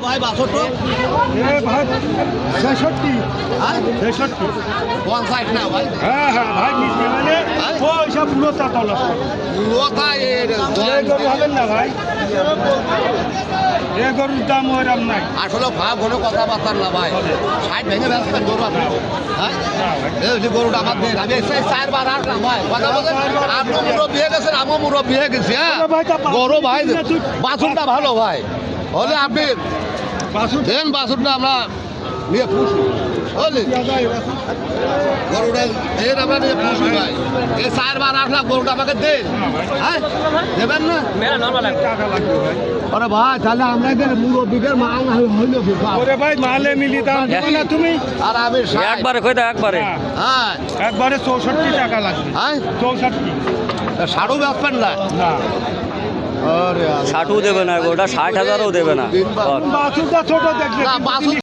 ভাই 62 এ ভাই 66 হ্যাঁ 66 50 না ভাই হ্যাঁ হ্যাঁ ভাই কিস্তি মানে পয়সা পুরো তাতলা লোতা এর এই গরু হবেন না ভাই এই গরুর দাম ওরম নাই আসলে ভাব কোনো কথাবার্তা না ভাই 60 ভেঙে ব্যস্ত গরু আপনি হ্যাঁ এই যে গরুটা আমার দেন আমি সেই 4 বার আর না ভাই কথা বলেন আপনি মুরব্বি হয়ে গেছেন আমি মুরব্বি হয়ে গেছি হ্যাঁ গরু ভাই বাছুরটা ভালো ভাই হলে আপনি দেন বাছুরটা আমরা নিয়ে পুষি বুঝলি গরুটা এর আমরা নিয়ে পুষি ভাই এই 4 বার 8 লাখ গরুটা আমাকে দেন হ্যাঁ দেবেন না টাকা লাগবে ভাই আরে ভাই তাহলে আমরা এদের মুরব্বিদের মাল না হইলো ওরে ভাই মালে মিলি দাম দিবে না তুমি আর আমি একবারে কই দাও একবারে না, হ্যাঁ একবারে 64 টাকা লাগবে হ্যাঁ 64 সাড়ু বেচবেন না না আরে 60ও দেবে না ওটা 60,000ও দেবে না দিন বা- বাছুরটা ছোট দেখলে না বাছুর